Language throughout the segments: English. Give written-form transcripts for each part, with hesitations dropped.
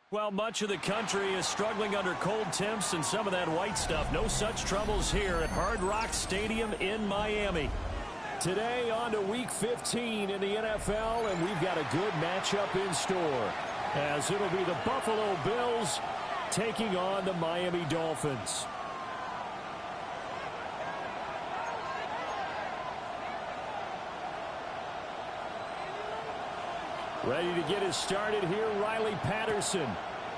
Well, much of the country is struggling under cold temps and some of that white stuff. No such troubles here at Hard Rock Stadium in Miami. Today on to Week 15 in the NFL, and we've got a good matchup in store, as it'll be the Buffalo Bills taking on the Miami Dolphins. Ready to get us started here, Riley Patterson.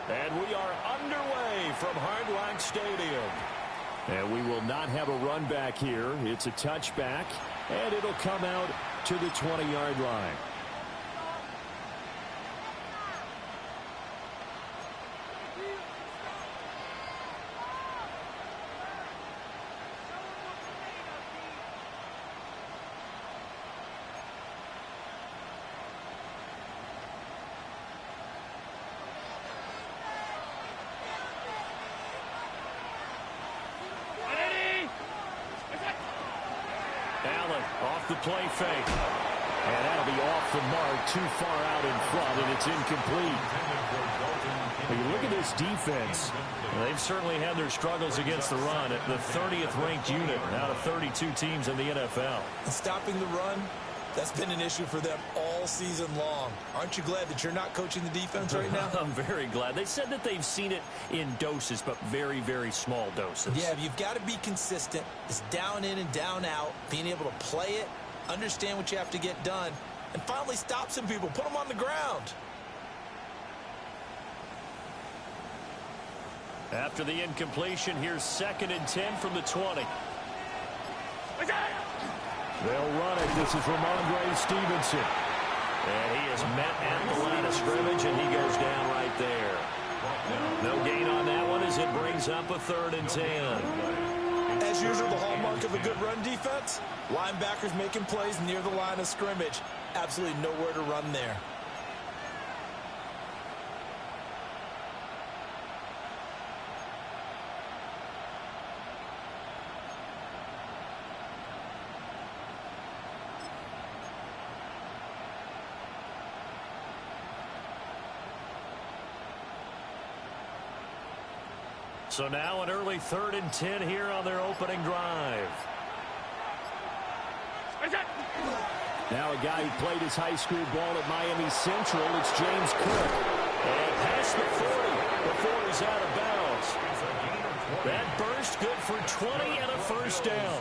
And we are underway from Hard Rock Stadium. And we will not have a run back here. It's a touchback, and it'll come out to the 20-yard line. Off the play fake. And that'll be off the mark, too far out in front, and it's incomplete. When you look at this defense, they've certainly had their struggles against the run at the 30th ranked unit out of 32 teams in the NFL. And stopping the run, that's been an issue for them all season long. Aren't you glad that you're not coaching the defense right now? I'm very glad. They said that they've seen it in doses, but very, very small doses. Yeah, you've got to be consistent. It's down in and down out, being able to play it, understand what you have to get done, and finally stop some people, put them on the ground. After the incompletion, here's 2nd and 10 from the 20. They'll run it. This is Ramondre Stevenson. And he is met at the line of scrimmage, and he goes down right there. No gain on that one as it brings up a 3rd and 10. As usual, the hallmark of a good run defense, linebackers making plays near the line of scrimmage. Absolutely nowhere to run there. So now an early 3rd and 10 here on their opening drive. Now a guy who played his high school ball at Miami Central, it's James Cook. And past the 40 before he's out of bounds. That burst good for 20 and a 1st down.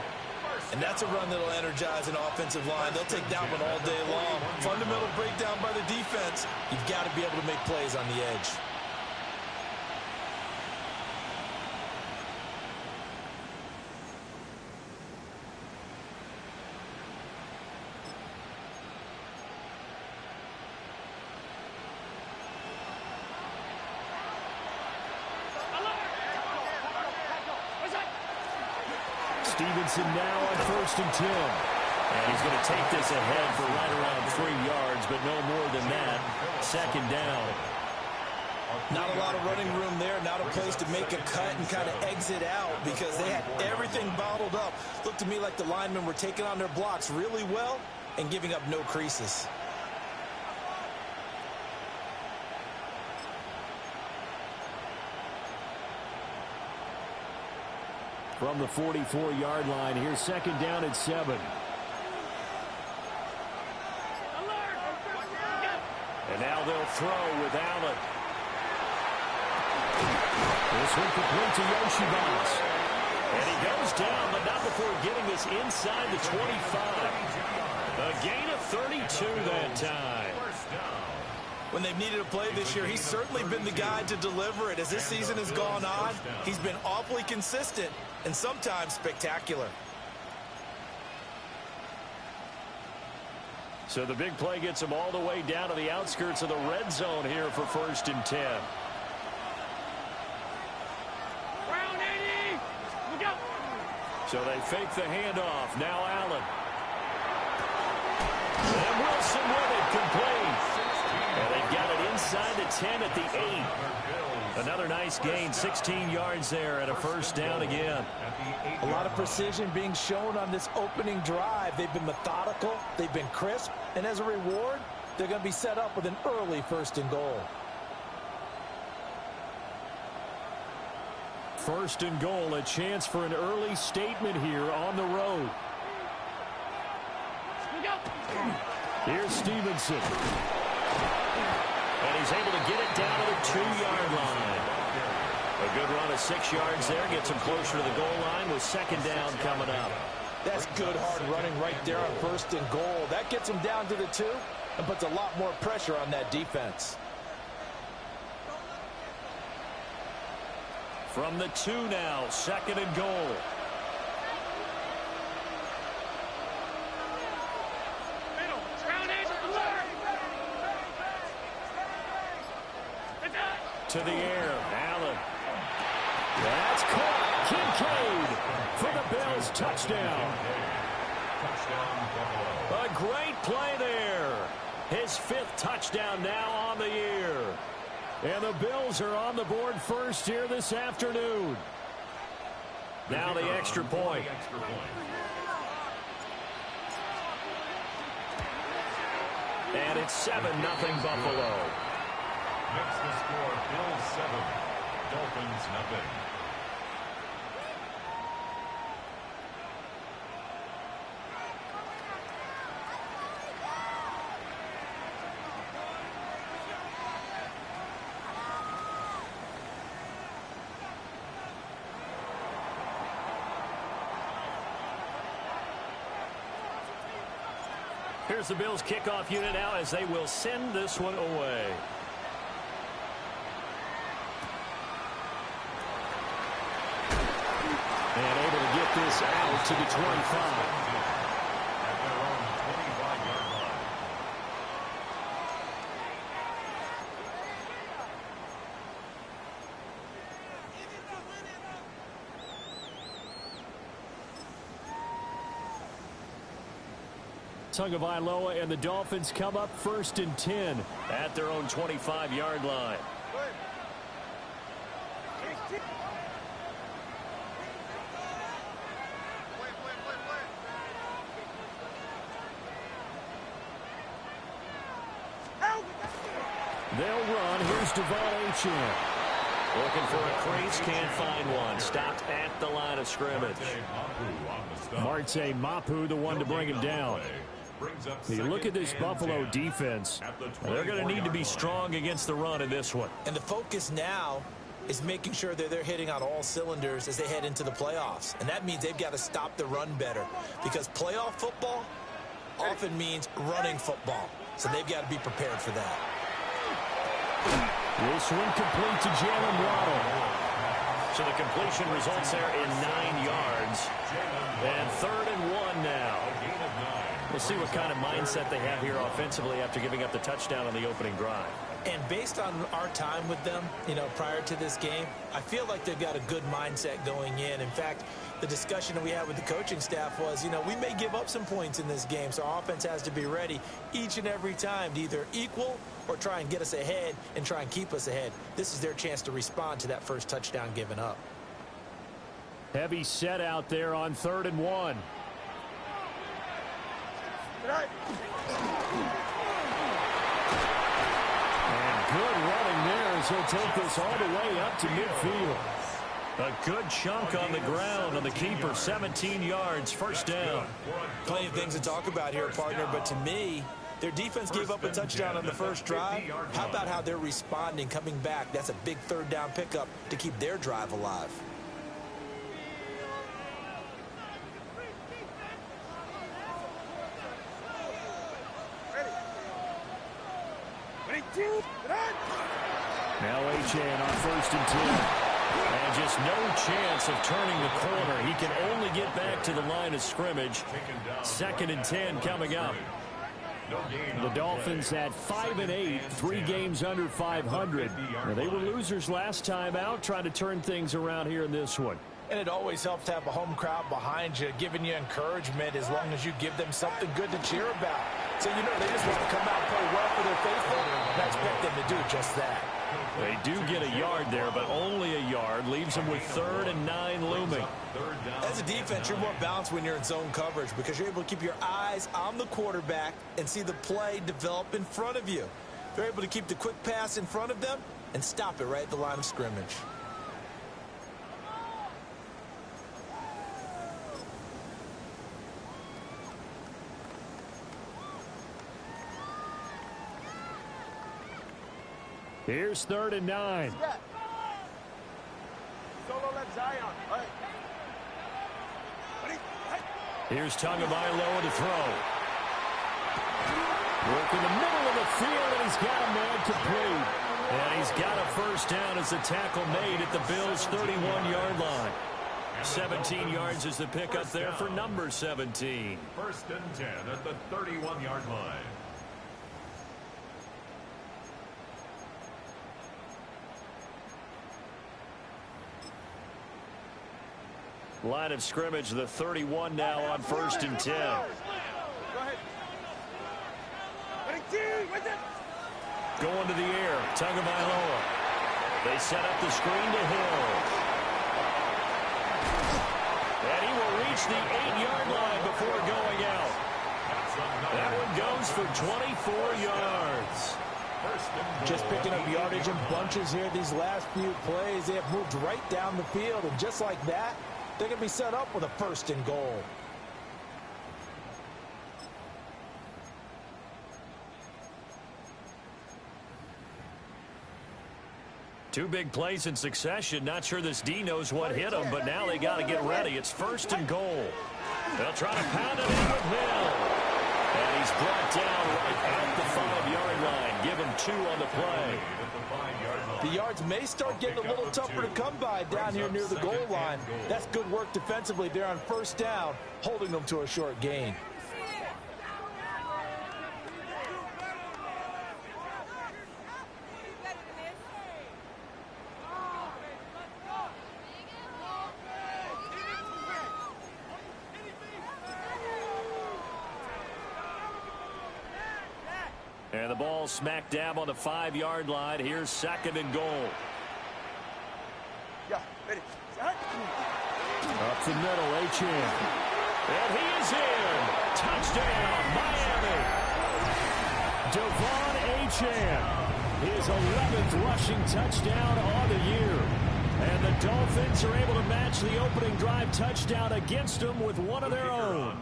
And that's a run that'll energize an offensive line. They'll take that one all day long. Fundamental breakdown by the defense. You've got to be able to make plays on the edge. Stevenson now on 1st and 10. And he's going to take this ahead for right around 3 yards, but no more than that. 2nd down. Not a lot of running room there. Not a place to make a cut and kind of exit out because they had everything bottled up. Looked to me like the linemen were taking on their blocks really well and giving up no creases. From the 44-yard line, here's 2nd down at 7. And now they'll throw with Allen. This one complete to Yoshibans. And he goes down, but not before getting this inside the 25. A gain of 32 that time. When they've needed a play this year, he's certainly been the guy to deliver it. As this season has gone on, he's been awfully consistent and sometimes spectacular. So the big play gets him all the way down to the outskirts of the red zone here for 1st and 10. So they fake the handoff. Now Allen. And Wilson with it, complete. And they've got it inside the 10 at the 8. Another nice gain, 16 yards there and a 1st down again. A lot of precision being shown on this opening drive. They've been methodical, they've been crisp, and as a reward, they're going to be set up with an early 1st and goal. First and goal, a chance for an early statement here on the road. Here's Stevenson. And he's able to get it down to the 2-yard line. A good run of 6 yards there gets him closer to the goal line with second down coming up. That's good hard running right there on first and goal. That gets him down to the 2 and puts a lot more pressure on that defense. From the 2 now, second and goal. To the air, Allen. That's caught. Kincaid for the Bills touchdown. A great play there. His 5th touchdown now on the year. And the Bills are on the board first here this afternoon. Now the extra point. And it's 7-0 Buffalo. Makes the score Bills 7, Dolphins nothing. Here's the Bills kickoff unit now as they will send this one away. And able to get this out to the 25. At their own 25-yard line. Tagovailoa and the Dolphins come up first and 10 at their own 25-yard line. They'll run. Here's Devon Achane. Looking for a crease, can't find one. Stopped at the line of scrimmage. Marte Mapu, the one to bring him down. You look at this Buffalo defense. They're going to need to be strong against the run in this one. And the focus now is making sure that they're hitting on all cylinders as they head into the playoffs. And that means they've got to stop the run better, because playoff football often means running football. So they've got to be prepared for that. This one complete to Jalen Waddle. So the completion results there in 9 yards. And 3rd and 1 now. We'll see what kind of mindset they have here offensively after giving up the touchdown on the opening drive. And based on our time with them, prior to this game, I feel like they've got a good mindset going in. In fact, the discussion that we had with the coaching staff was, we may give up some points in this game, so our offense has to be ready each and every time to either equal or try and get us ahead and try and keep us ahead. This is their chance to respond to that first touchdown given up. Heavy set out there on 3rd and 1. And good running there as he'll take this all the way up to midfield. A good chunk on the ground on the keeper, 17 yards, first down. Plenty of things to talk about here, partner, but to me, their defense gave up a touchdown on the first drive. How about how they're responding, coming back? That's a big 3rd down pickup to keep their drive alive. Now Achane on 1st and 10. And just no chance of turning the corner. He can only get back to the line of scrimmage. 2nd and 10 coming up. The Dolphins at 5-8, 3 games under 500. Now, they were losers last time out, trying to turn things around here in this one. And it always helps to have a home crowd behind you, giving you encouragement as long as you give them something good to cheer about. So, they just want to come out and play well for their faithful, and I expect them to do just that. They do get a yard there, but only a yard. Leaves them with 3rd and 9 looming. As a defense, you're more balanced when you're in zone coverage because you're able to keep your eyes on the quarterback and see the play develop in front of you. They're able to keep the quick pass in front of them and stop it right at the line of scrimmage. Here's 3rd and 9. Here's Tagovailoa to throw. Work in the middle of the field, and he's got a man complete. And he's got a first down as the tackle made at the Bills' 31-yard line. 17 yards is the pickup there for number 17. 1st and 10 at the 31-yard line. Line of scrimmage, the 31 now on 1st and 10. Going to the air, Tagovailoa. They set up the screen to Hill. And he will reach the 8-yard line before going out. That one goes for 24 yards. Just picking up yardage in bunches here these last few plays. They have moved right down the field, and just like that, they're going to be set up with a 1st and goal. Two big plays in succession. Not sure this D knows what hit him, but now they got to get ready. It's 1st and goal. They'll try to pound it in with Hill. And he's brought down right at the 5-yard line. Give him 2 on the play. The yards may start getting a little tougher to come by down here near the goal line. That's good work defensively there on 1st down, holding them to a short gain. And the ball smack dab on the 5-yard line. Here's 2nd and goal. Up the middle, Achane. And he is in. Touchdown, Miami. Devon Achane. His 11th rushing touchdown on the year. And the Dolphins are able to match the opening drive touchdown against them with one of their own.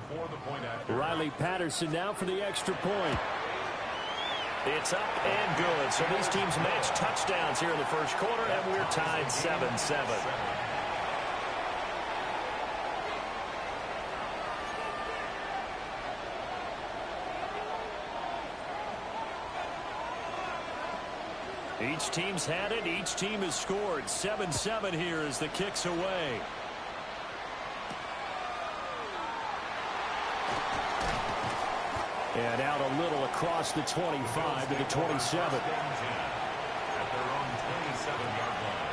Riley Patterson now for the extra point. It's up and good. So these teams match touchdowns here in the 1st quarter, and we're tied 7-7. Each team's had it. Each team has scored. 7-7 here as the kick's away. And out a little across the 25 to the 27. At their own 27-yard line.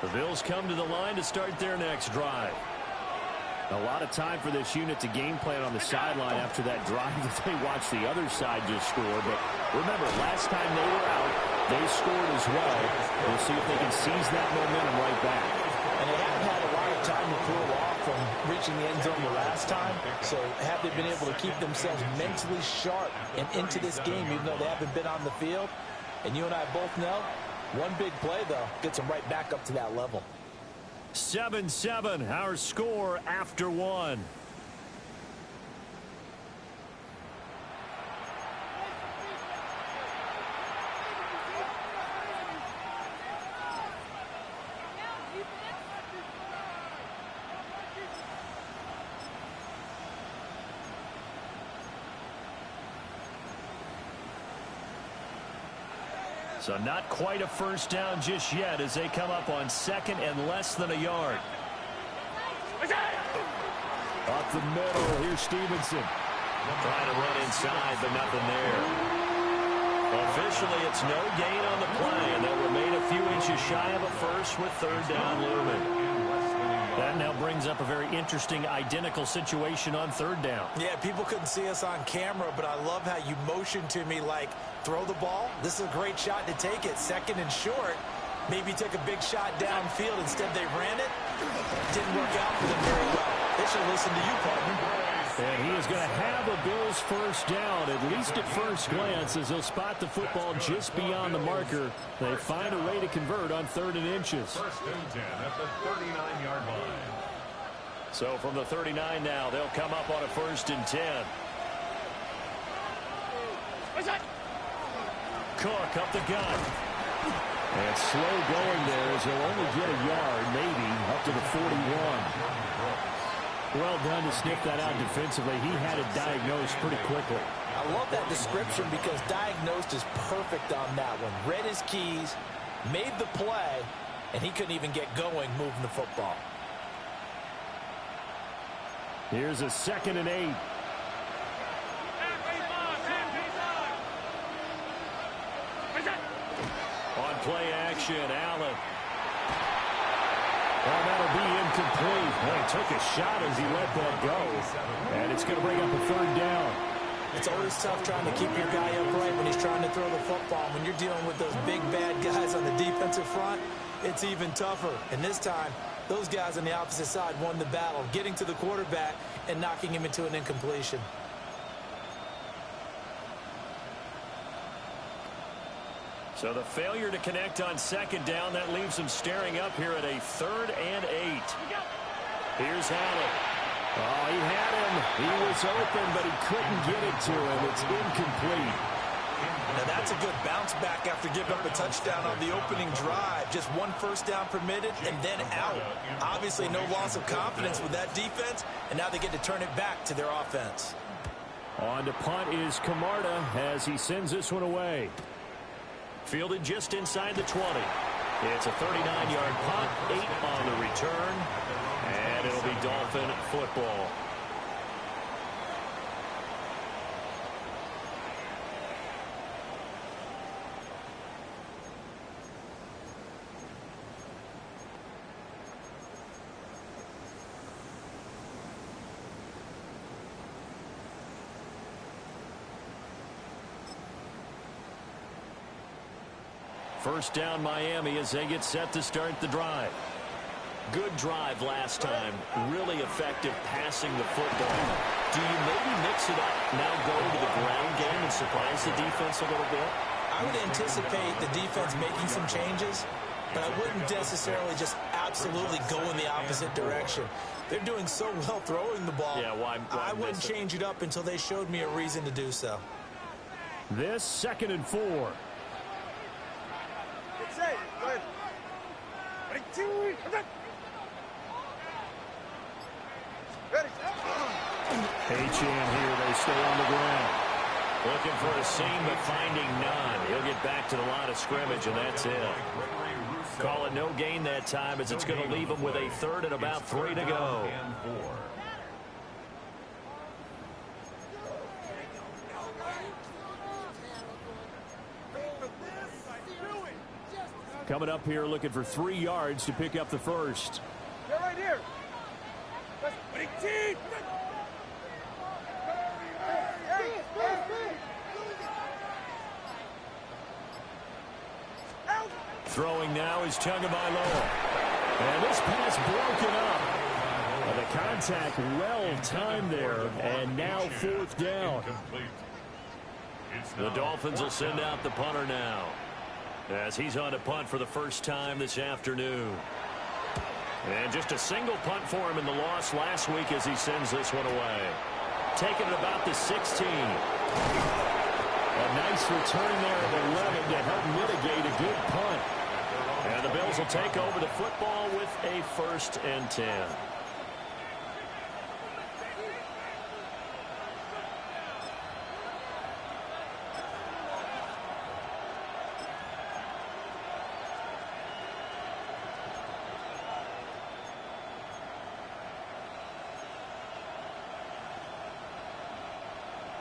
The Bills come to the line to start their next drive. A lot of time for this unit to game plan on the sideline after that drive that they watched the other side just score. But remember, last time they were out, they scored as well. We'll see if they can seize that momentum right back. And they haven't had a lot of time to cool off from reaching the end zone the last time. So have they been able to keep themselves mentally sharp and into this game, even though they haven't been on the field? And you and I both know, one big play, though, gets them right back up to that level. 7-7, our score after one. So not quite a first down just yet as they come up on 2nd and less than a yard. Up the middle, here's Stevenson. Trying to run inside, but nothing there. Officially, it's no gain on the play, and they'll remain a few inches shy of a first with 3rd down looming. That now brings up a very interesting identical situation on 3rd down. Yeah, people couldn't see us on camera, but I love how you motioned to me like, throw the ball. This is a great shot to take it. 2nd and short. Maybe take a big shot downfield. Instead, they ran it. Didn't work out for them very well. They should listen to you, partner. And he is going to have a Bills first down, at least at first glance, as he'll spot the football just beyond the marker. They find a way to convert on 3rd and inches. 1st and 10 at the 39-yard line. So from the 39 now, they'll come up on a 1st and 10. Cook up the gut. And slow going there as he'll only get a yard, maybe, up to the 41. Well done to sniff that out defensively. He had it diagnosed pretty quickly. I love that description because diagnosed is perfect on that one. Read his keys, made the play, and he couldn't even get going moving the football. Here's a 2nd and 8. On play action, Allen. Well, that'll be incomplete. Well, he took a shot as he let that go. And it's going to bring up a 3rd down. It's always tough trying to keep your guy upright when he's trying to throw the football. When you're dealing with those big, bad guys on the defensive front, it's even tougher. And this time, those guys on the opposite side won the battle, getting to the quarterback and knocking him into an incompletion. So the failure to connect on 2nd down, that leaves him staring up here at a 3rd and 8. Here's Allen. Oh, he had him. He was open, but he couldn't get it to him. It's incomplete. Now that's a good bounce back after giving up a touchdown on the opening drive. Just 1 first down permitted and then out. Obviously no loss of confidence with that defense, and now they get to turn it back to their offense. On to punt is Camarda as he sends this one away. Fielded just inside the 20. It's a 39-yard punt, 8 on the return, and it'll be Dolphin football. First down Miami as they get set to start the drive. Good drive last time. Really effective passing the football. Do you maybe mix it up, now go to the ground game and surprise the defense a little bit? I would anticipate the defense making some changes, but I wouldn't necessarily just absolutely go in the opposite direction. They're doing so well throwing the ball. Yeah, I wouldn't change it up until they showed me a reason to do so. This 2nd and 4. H-in here, they stay on the ground. Looking for a seam, but finding none. He'll get back to the line of scrimmage, and that's it. Call it no gain that time as it's going to leave him with a 3rd and about 3 to go. Coming up here looking for 3 yards to pick up the first. They're right here. Throwing now is Tagovailoa. And this pass broken up. The contact well timed there. And now 4th down. The Dolphins will send out the punter now, as he's on a punt for the first time this afternoon. And just a single punt for him in the loss last week as he sends this one away. Taking it about the 16. A nice return there at 11 to help mitigate a good punt. And the Bills will take over the football with a 1st and 10.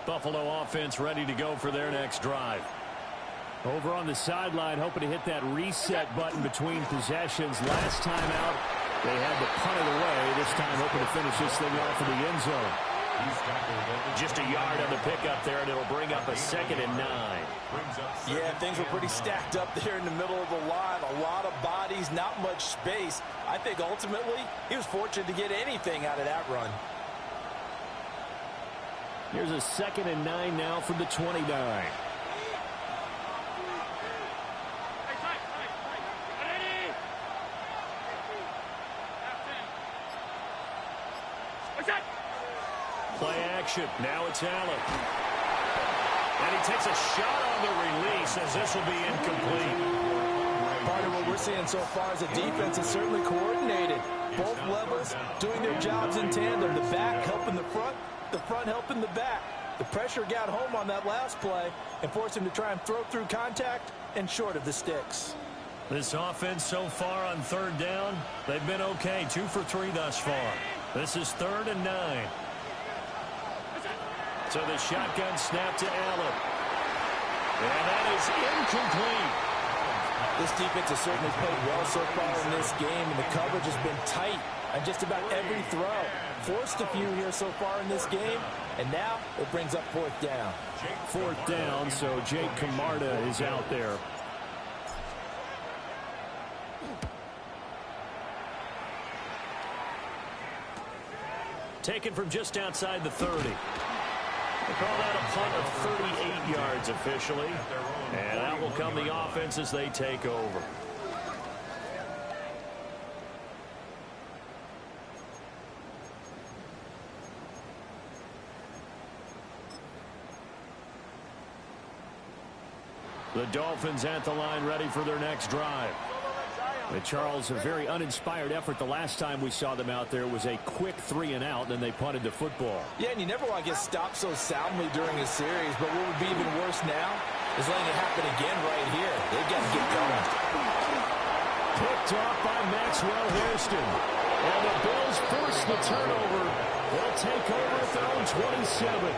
Buffalo offense ready to go for their next drive. Over on the sideline, hoping to hit that reset button between possessions. Last time out, they had to punt it away. This time, hoping to finish this thing off in the end zone. Just a yard on the pickup there, and it'll bring up a 2nd and 9. Yeah, things were pretty stacked up there in the middle of the line. A lot of bodies, not much space. I think ultimately, he was fortunate to get anything out of that run. Here's a 2nd and 9 now from the 29. Play action. Now it's Allen. And he takes a shot on the release as this will be incomplete. Part of what we're seeing so far is the defense is certainly coordinated. Both levels doing their jobs in tandem. The back helping the front helping the back. The pressure got home on that last play and forced him to try and throw through contact and short of the sticks. This offense so far on third down, they've been okay. 2 for 3 thus far. This is 3rd and 9. So the shotgun snap to Allen. And that is incomplete. This defense has certainly played well so far in this game, and the coverage has been tight on just about every throw. Forced a few here so far in this game, and now it brings up 4th down. 4th down, so Jake Camarda is out there. Taken from just outside the 30. They call that a punt of 38 yards officially. And that will come the offense as they take over. The Dolphins at the line ready for their next drive. And Charles, a very uninspired effort the last time we saw them out there was a quick 3 and out, and then they punted the football. Yeah, and you never want to get stopped so soundly during a series, but what would be even worse now is letting it happen again right here. They've got to get going. Picked off by Maxwell Hairston. And the Bills force the turnover. They'll take over at their own 27.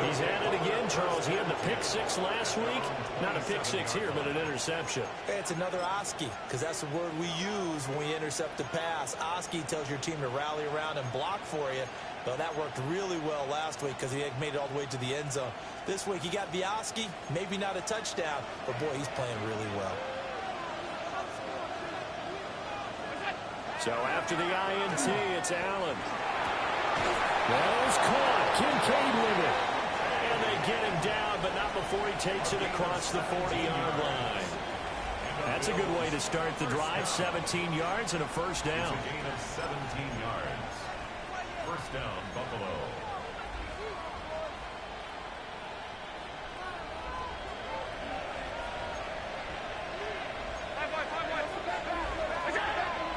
He's at it again, Charles. He had the pick 6 last week. Not a pick 6 here, but an interception. It's another Oski, because that's the word we use when we intercept a pass. Oski tells your team to rally around and block for you. Though that worked really well last week because he had made it all the way to the end zone. This week he got the Oski, maybe not a touchdown, but boy, he's playing really well. So after the INT, it's Allen. Ball's caught. Kincaid with it. And they get him down, but not before he takes it across the 40-yard line. That's a good way to start the drive. 17 yards and a first down. It's a gain of 17 yards. First down, Buffalo.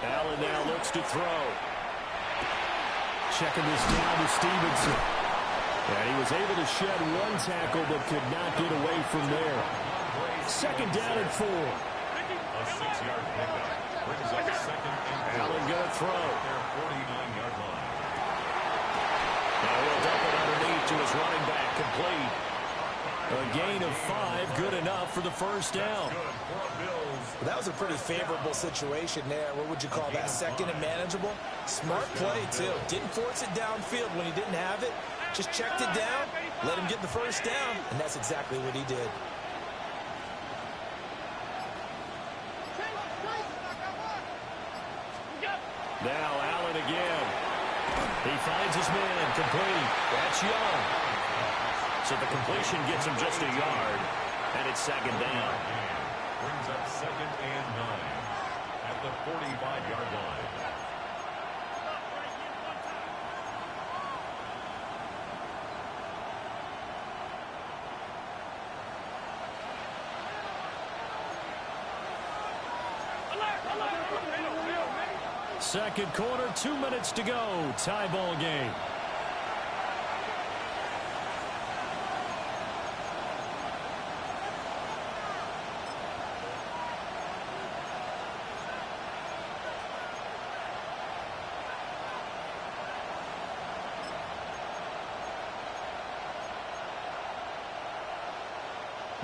Allen now looks to throw. Checking this down to Stevenson. And he was able to shed 1 tackle but could not get away from there. Second down and 4. A 6-yard pickup. Brings up second and 4. Allen going to throw. Their 49-yard line. Now he'll dump it underneath to his running back, complete. A gain of 5, good enough for the first down. Well, that was a pretty favorable situation there. What would you call that? Second and manageable? Smart play, too. Didn't force it downfield when he didn't have it. Just checked it down, let him get the first down, and that's exactly what he did. Now Allen again. He finds his man, complete. That's Young. So the completion gets him just a yard, and it's second down. Brings up second and 9 at the 45-yard line. Second quarter, 2 minutes to go. Tie ball game.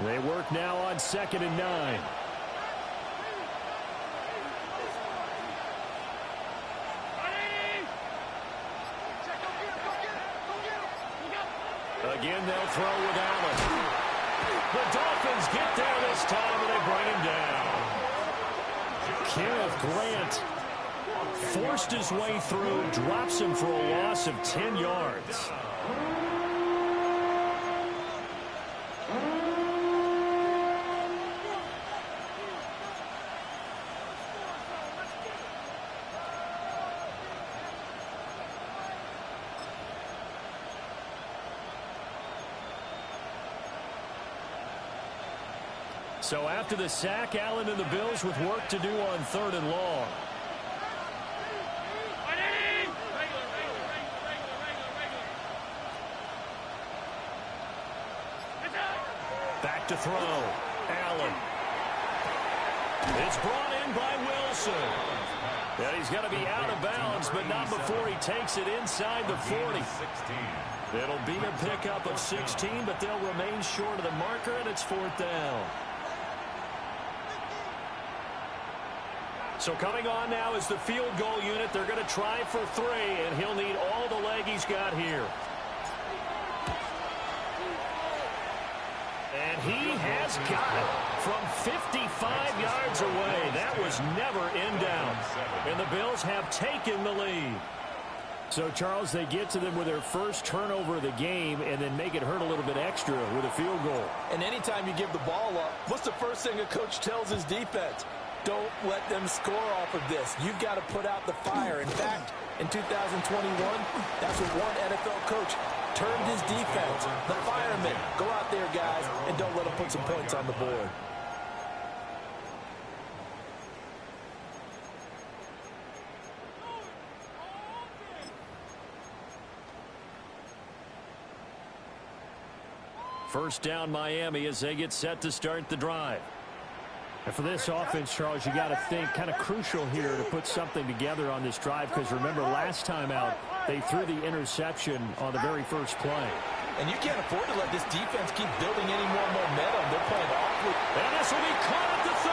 They work now on 2nd and 9. Again, they'll throw with Allen. The Dolphins get there this time, and they bring him down. Kenneth Grant forced his way through, drops him for a loss of 10 yards. So after the sack, Allen and the Bills with work to do on 3rd and long. Back to throw. Allen. It's brought in by Wilson. And he's going to be out of bounds, but not before he takes it inside the 40. It'll be a pickup of 16, but they'll remain short of the marker, and it's 4th down. So coming on now is the field goal unit. They're going to try for 3, and he'll need all the leg he's got here. And he has got it from 55 yards away. That was never in doubt. And the Bills have taken the lead. So, Charles, they get to them with their first turnover of the game and then make it hurt a little bit extra with a field goal. And anytime you give the ball up, what's the first thing a coach tells his defense? Don't let them score off of this. You've got to put out the fire. In fact, in 2021, that's what one NFL coach termed his defense. The firemen. Go out there, guys, and don't let them put some points on the board. First down, Miami, as they get set to start the drive. And for this offense, Charles, you got to think kind of crucial here to put something together on this drive, because remember last time out they threw the interception on the very first play. And you can't afford to let this defense keep building any more momentum. They're playing awfully. And this will be caught at the 30.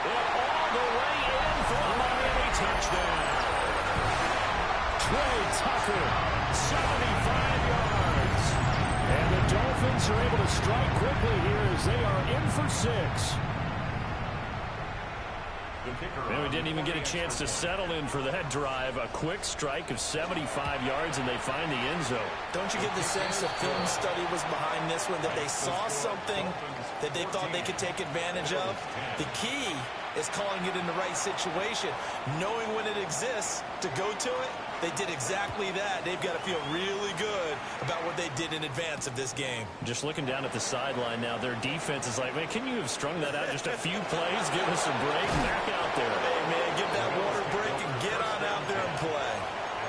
And all the way in for a Miami touchdown. Trey Tucker, 75 yards. And the Dolphins are able to strike quickly here as they are in for 6. And we didn't even get a chance to settle in for that drive. A quick strike of 75 yards, and they find the end zone. Don't you get the sense the film study was behind this one, that they saw something that they thought they could take advantage of? The key is calling it in the right situation, knowing when it exists to go to it. They did exactly that. They've got to feel really good about what they did in advance of this game. Just looking down at the sideline now, their defense is like, man, can you have strung that out just a few plays? Give us a break. Back out there. Hey, man, give that water break and get on out there and play.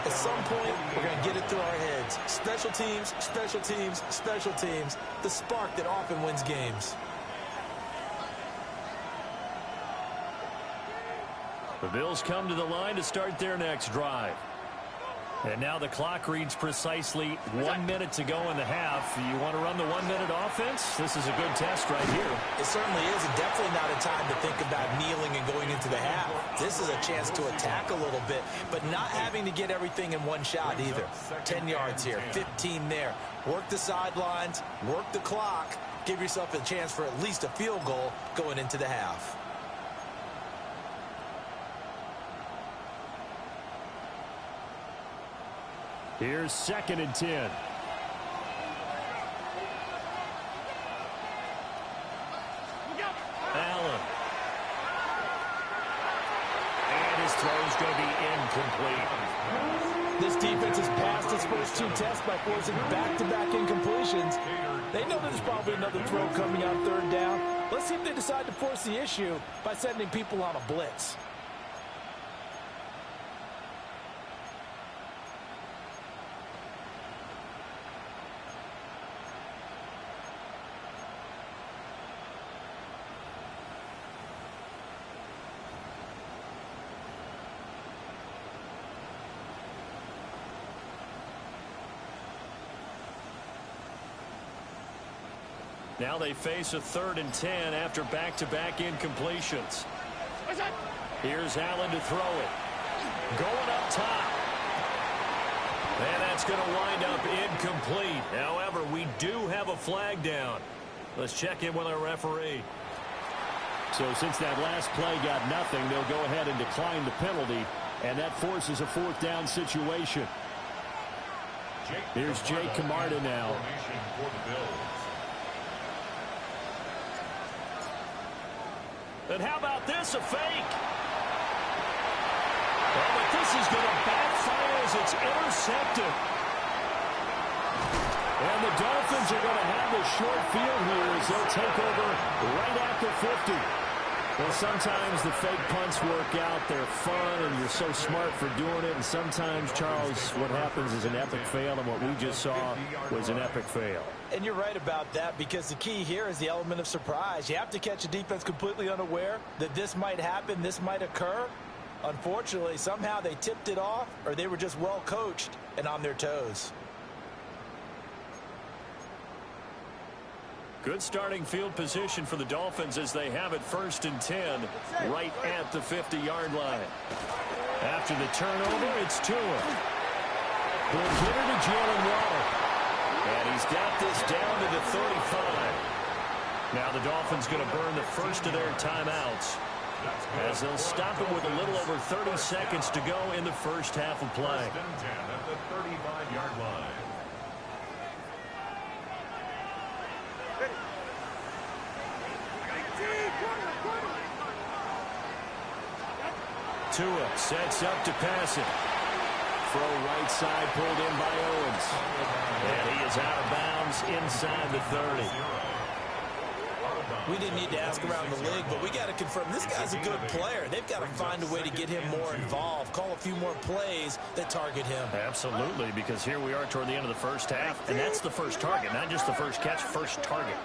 At some point, we're going to get it through our heads. Special teams, special teams, special teams. The spark that often wins games. The Bills come to the line to start their next drive. And now the clock reads precisely 1 minute to go in the half. You want to run the 1 minute offense? This is a good test right here. It certainly is, and definitely not a time to think about kneeling and going into the half. This is a chance to attack a little bit, but not having to get everything in one shot either. 10 yards here, 15 there. Work the sidelines, work the clock. Give yourself a chance for at least a field goal going into the half. Here's 2nd and 10. Allen. And his throw is going to be incomplete. This defense has passed its first 2 tests by forcing back-to-back incompletions. They know there's probably another throw coming on 3rd down. Let's see if they decide to force the issue by sending people on a blitz. Now they face a 3rd and 10 after back-to-back incompletions. Here's Allen to throw it. Going up top. And that's going to wind up incomplete. However, we do have a flag down. Let's check in with our referee. So since that last play got nothing, they'll go ahead and decline the penalty, and that forces a 4th down situation. Here's Jake Camarda now. And how about this, a fake? Oh, but this is going to backfire as it's intercepted. And the Dolphins are going to have the short field here as they'll take over right at the 50. Well, sometimes the fake punts work out. They're fun, and you're so smart for doing it. And sometimes, Charles, what happens is an epic fail, and what we just saw was an epic fail. And you're right about that, because the key here is the element of surprise. You have to catch a defense completely unaware that this might happen, this might occur. Unfortunately, somehow they tipped it off, or they were just well coached and on their toes. Good starting field position for the Dolphins as they have it 1st and 10 right at the 50-yard line. After the turnover, it's Tua. Good hitter to Jalen Waddle. And he's got this down to the 35. Now the Dolphins going to burn the first of their timeouts as they'll stop it with a little over 30 seconds to go in the first half of play. 1st and 10 at the 35-yard line. Tua sets up to pass it. Throw right side pulled in by Owens. And he is out of bounds inside the 30. We didn't need to ask around the league, but we got to confirm this guy's a good player. They've got to find a way to get him more involved, call a few more plays that target him. Absolutely, because here we are toward the end of the first half, and that's the first target, not just the first catch, first target.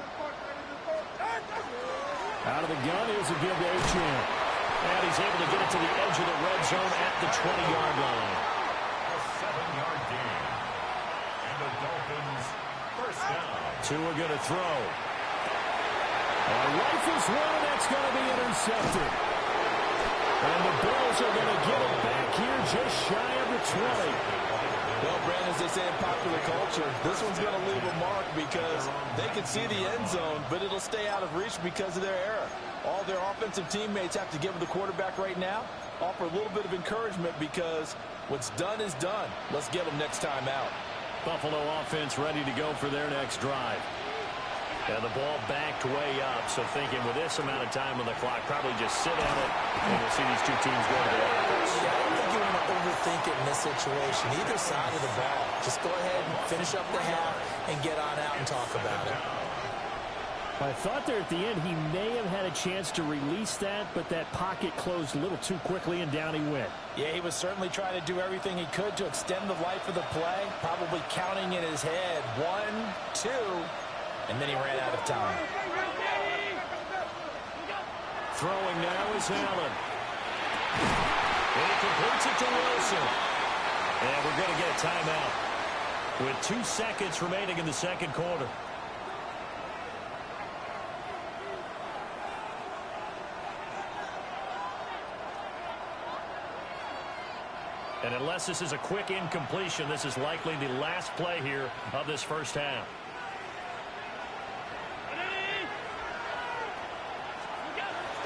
Out of the gun is a give to Achane. And he's able to get it to the edge of the red zone at the 20-yard line. A 7-yard gain. And the Dolphins 1st down. Tua going to throw. Rifles one, and that's going to be intercepted. And the Bills are going to get it back here just shy of the 20. Well, Brandon, as they say in popular culture, this one's going to leave a mark because they can see the end zone, but it'll stay out of reach because of their error. All their offensive teammates have to give the quarterback right now, offer a little bit of encouragement because what's done is done. Let's get them next time out. Buffalo offense ready to go for their next drive. And the ball backed way up, so thinking with this amount of time on the clock, probably just sit on it, and we'll see these two teams go to the offense. Yeah, I don't think you want to overthink it in this situation. Either side of the ball. Just go ahead and finish up the half and get on out and talk about it. I thought there at the end he may have had a chance to release that, but that pocket closed a little too quickly, and down he went. Yeah, he was certainly trying to do everything he could to extend the life of the play, probably counting in his head 1, 2, and then he ran out of time. Throwing now is Allen. And he completes it to Wilson. And we're going to get a timeout with 2 seconds remaining in the second quarter. And unless this is a quick incompletion, this is likely the last play here of this first half.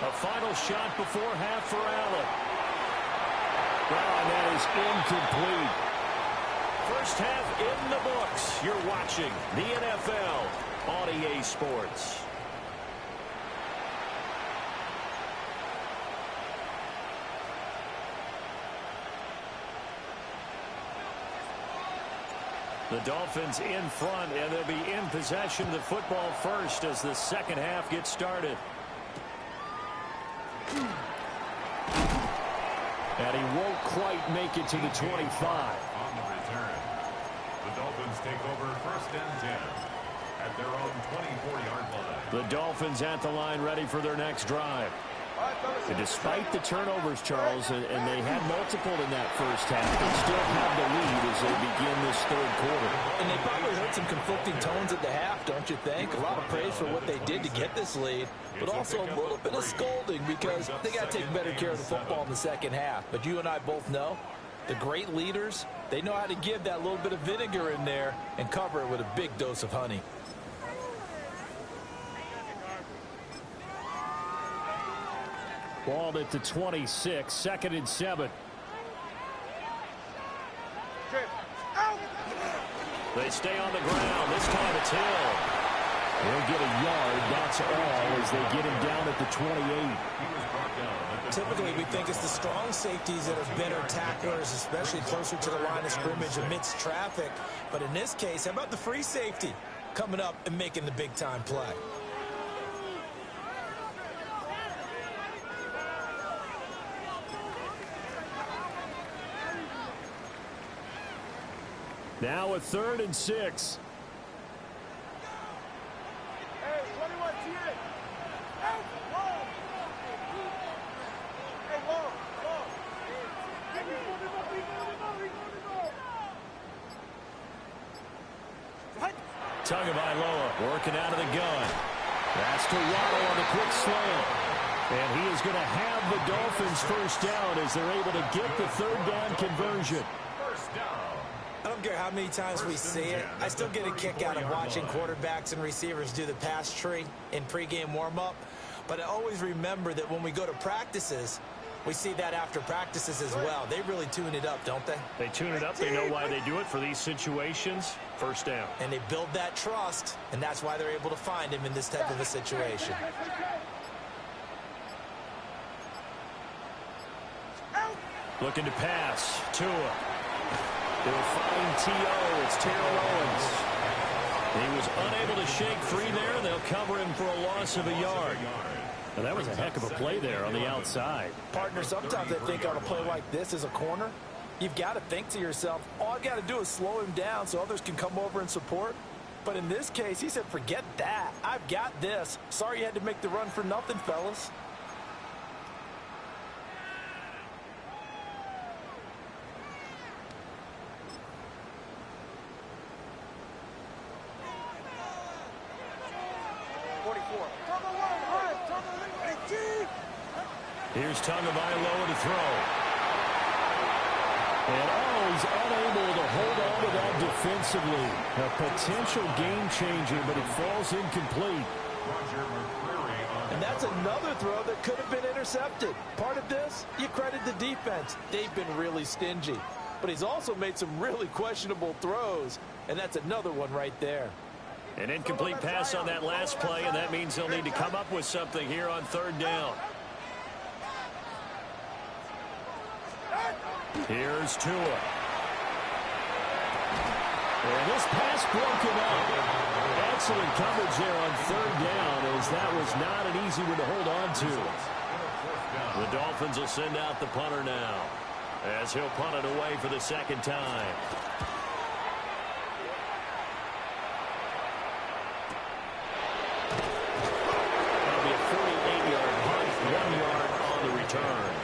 A final shot before half for Allen. Well, and that is incomplete. First half in the books. You're watching the NFL on EA Sports. The Dolphins in front, and they'll be in possession of the football first as the second half gets started. And he won't quite make it to the 25. On the return, the Dolphins take over 1st and 10 at their own 24-yard line. The Dolphins at the line ready for their next drive. And despite the turnovers, Charles, and they had multiple in that first half, they still have the lead as they begin this third quarter. And they probably heard some conflicting tones at the half, don't you think? A lot of praise for what they did to get this lead, but also a little bit of scolding because they got to take better care of the football in the second half. But you and I both know the great leaders, they know how to give that little bit of vinegar in there and cover it with a big dose of honey. Ball at the 26, 2nd and 7. They stay on the ground. This time it's Hill. He'll get a yard, that's all, as they get him down at the 28. Typically, we think it's the strong safeties that are better tacklers, especially closer to the line of scrimmage amidst traffic. But in this case, how about the free safety coming up and making the big-time play? Now a 3rd and 6. Tagovailoa working out of the gun. That's to Waddle on the quick slant. And he is going to have the Dolphins first down as they're able to get the 3rd down conversion. I don't care how many times we see it. I still get a kick out of watching quarterbacks and receivers do the pass tree in pregame warm-up. But I always remember that when we go to practices, we see that after practices as well. They really tune it up, don't they? They tune it up. They know why they do it for these situations. First down. And they build that trust, and that's why they're able to find him in this type of a situation. Looking to pass. Tua. They'll find T.O. It's Terrell Owens. He was unable to shake free there. They'll cover him for a loss of a yard. Now, that was a heck of a play there on the outside. Partner, sometimes I think on a play like this as a corner, you've got to think to yourself, all I've got to do is slow him down so others can come over and support. But in this case, he said, forget that. I've got this. Sorry you had to make the run for nothing, fellas. Here's Tagovailoa to throw. And he's unable to hold on to that defensively. A potential game changer, but it falls incomplete. And that's another throw that could have been intercepted. Part of this, you credit the defense. They've been really stingy. But he's also made some really questionable throws, and that's another one right there. An incomplete pass on that last play, and that means they'll need to come up with something here on 3rd down. Here's Tua. And this pass broken up. Excellent coverage there on 3rd down, as that was not an easy one to hold on to. The Dolphins will send out the punter now, as he'll punt it away for the 2nd time. That'll be a 48-yard punt, 1 yard on the return.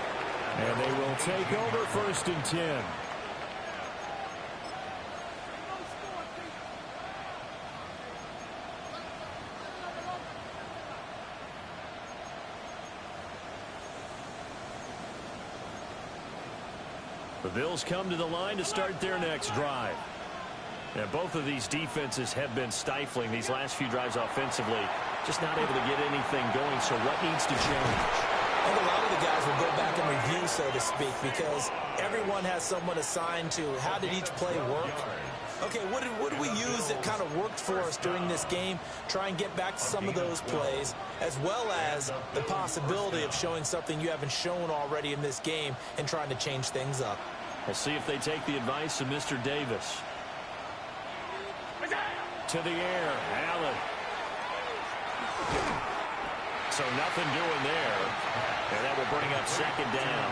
And they will take over 1st and 10. The Bills come to the line to start their next drive. And both of these defenses have been stifling these last few drives offensively. Just not able to get anything going, so what needs to change? I think a lot of the guys will go back and review, so to speak, because everyone has someone assigned to how did each play work. Okay, what did we use that kind of worked for us during this game? Try and get back to some of those plays, as well as the possibility of showing something you haven't shown already in this game and trying to change things up. Let's see if they take the advice of Mr. Davis. To the air, Allen. So nothing doing there. And that will bring up 2nd down.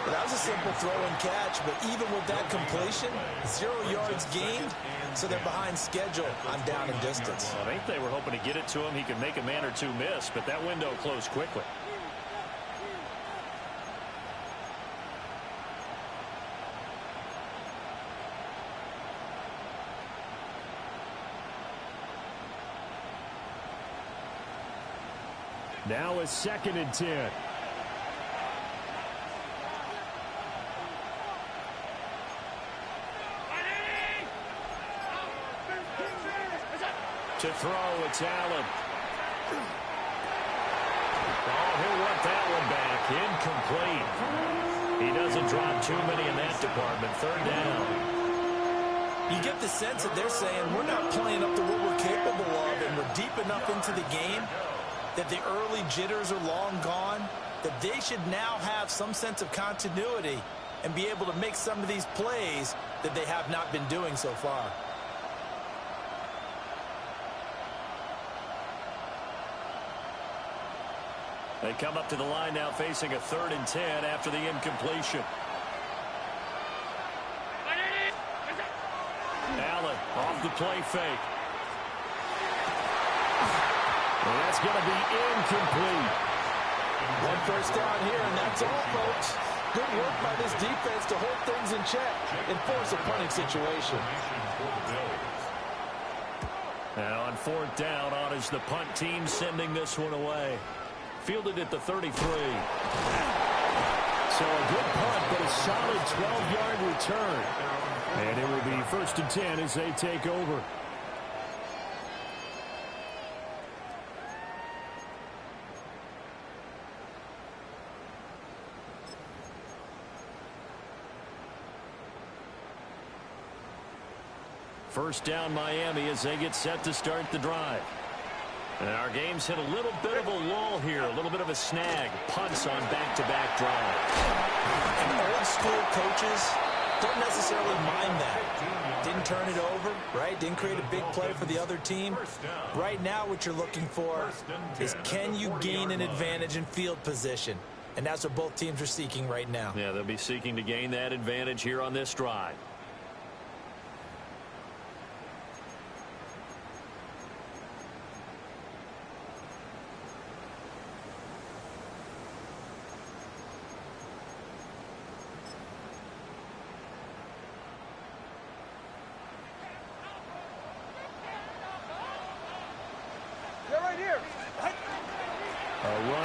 Well, that was a simple throw and catch, but even with that completion, 0 yards gained, so they're behind schedule on down and distance. Well, I think they were hoping to get it to him. He could make a man or two miss, but that window closed quickly. Now it's 2nd and 10. To throw, it's Allen. Oh, he'll want that one back. Incomplete. He doesn't drop too many in that department. 3rd down. You get the sense that they're saying we're not playing up to what we're capable of, and we're deep enough into the game that the early jitters are long gone, that they should now have some sense of continuity and be able to make some of these plays that they have not been doing so far. They come up to the line now facing a 3rd and 10 after the incompletion. Allen off the play fake. And that's going to be incomplete. 1 first down here, and that's all, folks. Good work by this defense to hold things in check and force a punting situation. And on 4th down, on is the punt team sending this one away. Fielded at the 33. So a good punt, but a solid 12-yard return. And it will be 1st and 10 as they take over. First down Miami as they get set to start the drive. And our game's hit a little bit of a lull here, a little bit of a snag. Punts on back-to-back drives. And old school coaches don't necessarily mind that. Didn't turn it over, right? Didn't create a big play for the other team. Right now what you're looking for is, can you gain an advantage in field position? And that's what both teams are seeking right now. Yeah, they'll be seeking to gain that advantage here on this drive.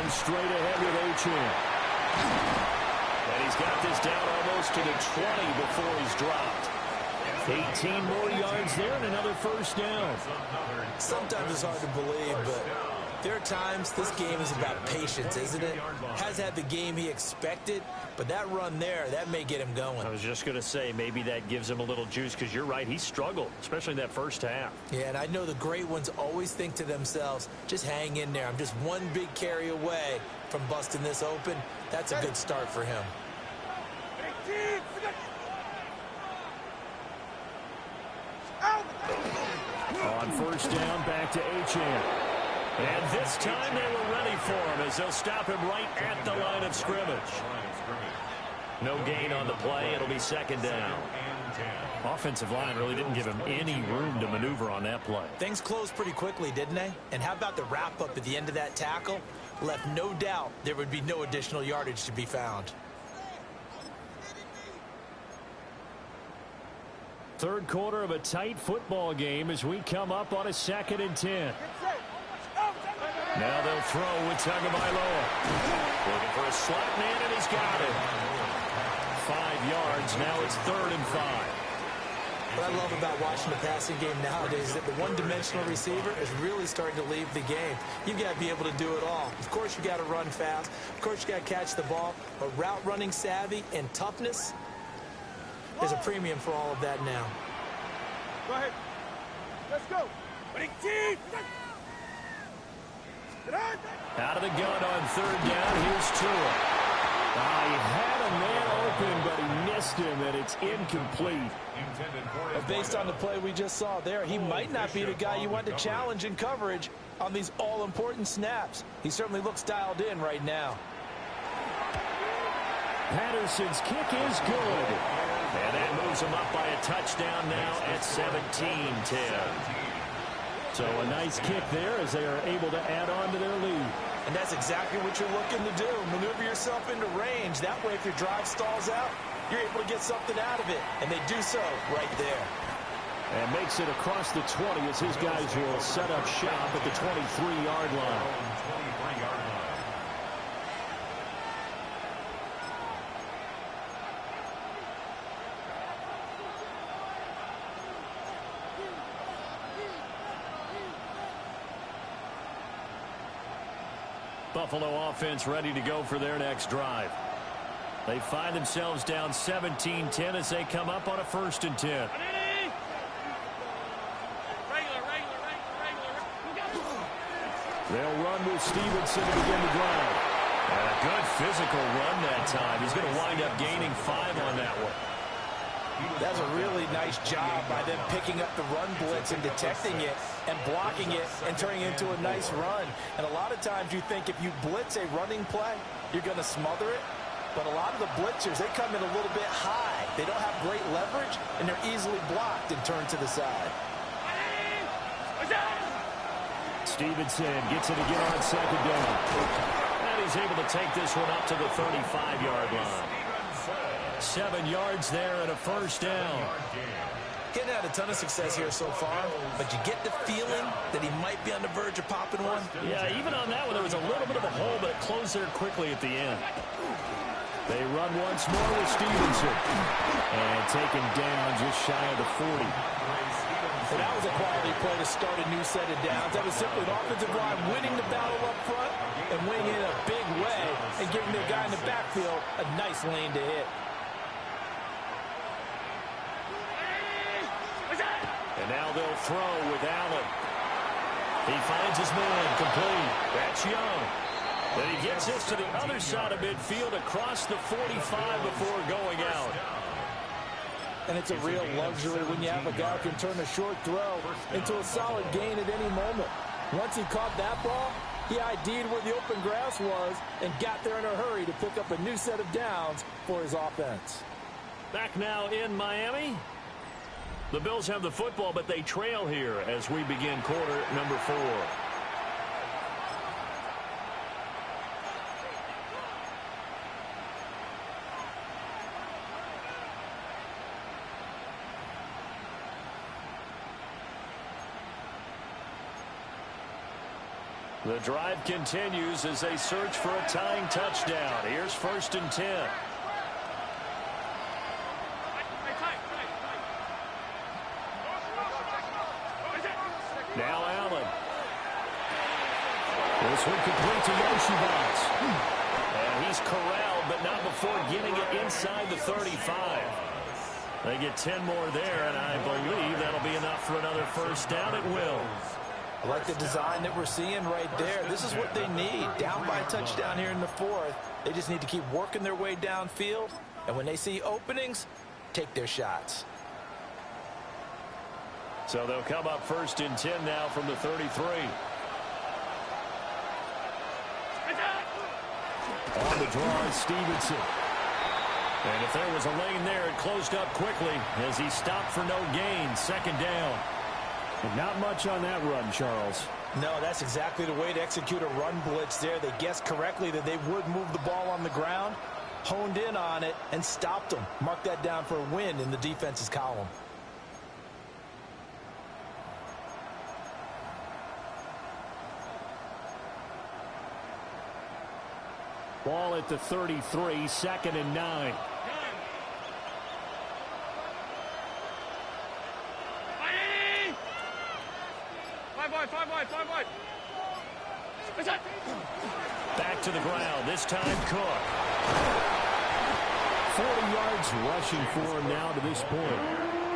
Straight ahead with Achane. And he's got this down almost to the 20 before he's dropped. 18 more yards there and another first down. Sometimes it's hard to believe, but there are times this game is about patience, isn't it? Has had the game he expected, but that run there, that may get him going. I was just going to say, maybe that gives him a little juice, because you're right, he struggled, especially in that first half. Yeah, and I know the great ones always think to themselves, just hang in there. I'm just one big carry away from busting this open. That's a good start for him. On first down, back to Achane. And this time they were ready for him as they'll stop him right at the line of scrimmage. No gain on the play. It'll be 2nd down. Offensive line really didn't give him any room to maneuver on that play. Things closed pretty quickly, didn't they? And how about the wrap-up at the end of that tackle? Left no doubt there would be no additional yardage to be found. Third quarter of a tight football game as we come up on a 2nd and 10. Now they'll throw with Tagovailoa. Looking for a slot man, and he's got it. 5 yards. Now it's 3rd and 5. What I love about watching the passing game nowadays is that the one-dimensional receiver is really starting to leave the game. You've got to be able to do it all. Of course, you got to run fast. Of course, you got to catch the ball. But route running savvy and toughness is a premium for all of that now. Go ahead. Let's go. Out of the gun on 3rd down. Here's Tua. He had a man open, but he missed him, and it's incomplete. Based on the play we just saw there, he might not be the guy you want to challenge in coverage on these all-important snaps. He certainly looks dialed in right now. Patterson's kick is good. And that moves him up by a touchdown now at 17-10. So a nice kick there as they are able to add on to their lead. And that's exactly what you're looking to do. Maneuver yourself into range. That way, if your drive stalls out, you're able to get something out of it. And they do so right there. And makes it across the 20 as his guys will set up shop at the 23-yard line. Buffalo offense ready to go for their next drive. They find themselves down 17-10 as they come up on a 1st and 10. They'll run with Stevenson to begin the drive. And a good physical run that time. He's going to wind up gaining 5 on that one. That's a really nice job by them picking up the run blitz and detecting it and blocking it and turning it into a nice run. And a lot of times you think if you blitz a running play, you're going to smother it. But a lot of the blitzers, they come in a little bit high. They don't have great leverage, and they're easily blocked and turned to the side. Stevenson gets it again on second down. And he's able to take this one up to the 35-yard line. 7 yards there and a first down. Getting had a ton of success here so far, but you get the feeling that he might be on the verge of popping one. Yeah, even on that one, there was a little bit of a hole, but it closed there quickly at the end. They run once more with Stevenson. And taken down just shy of the 40. And that was a quality play to start a new set of downs. That was simply an offensive line winning the battle up front and winning in a big way and giving their guy in the backfield a nice lane to hit. And now they'll throw with Allen. He finds his man complete. That's Young. Then he gets this to the other side of midfield across the 45 before going out. And it's a real luxury when you have a guy who can turn a short throw into a solid gain at any moment. Once he caught that ball, he ID'd where the open grass was and got there in a hurry to pick up a new set of downs for his offense. Back now in Miami. The Bills have the football, but they trail here as we begin quarter number 4. The drive continues as they search for a tying touchdown. Here's 1st and 10. Now Allen. This one complete to Yoshibats. And he's corralled, but not before getting it inside the 35. They get 10 more there, and I believe that'll be enough for another first down. It will. I like the design that we're seeing right there. This is what they need. Down by a touchdown here in the 4th. They just need to keep working their way downfield. And when they see openings, take their shots. So they'll come up 1st and 10 now from the 33. On the draw is Stevenson. And if there was a lane there, it closed up quickly as he stopped for no gain. 2nd down. And not much on that run, Charles. No, that's exactly the way to execute a run blitz there. They guessed correctly that they would move the ball on the ground, honed in on it, and stopped them. Mark that down for a win in the defense's column. Ball at the 33, 2nd and 9. Back to the ground, this time Cook. 40 yards rushing for him now to this point.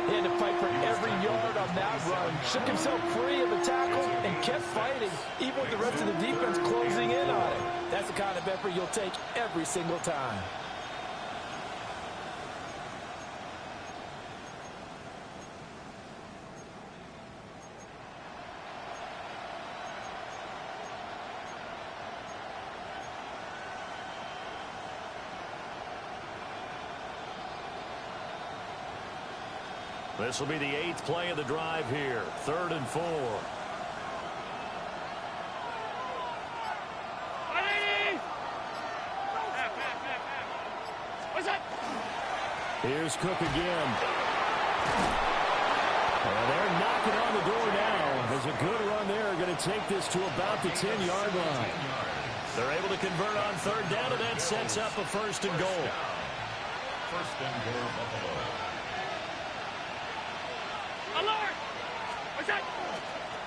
He had to fight for every yard on that run. Shook himself free of the tackle and kept fighting, even with the rest of the defense closing in on him. That's the kind of effort you'll take every single time. This will be the 8th play of the drive here. 3rd and 4. Here's Cook again. And they're knocking on the door now. There's a good run there. Going to take this to about the 10-yard line. They're able to convert on 3rd down, and that sets up a 1st and goal. 1st and goal, Buffalo.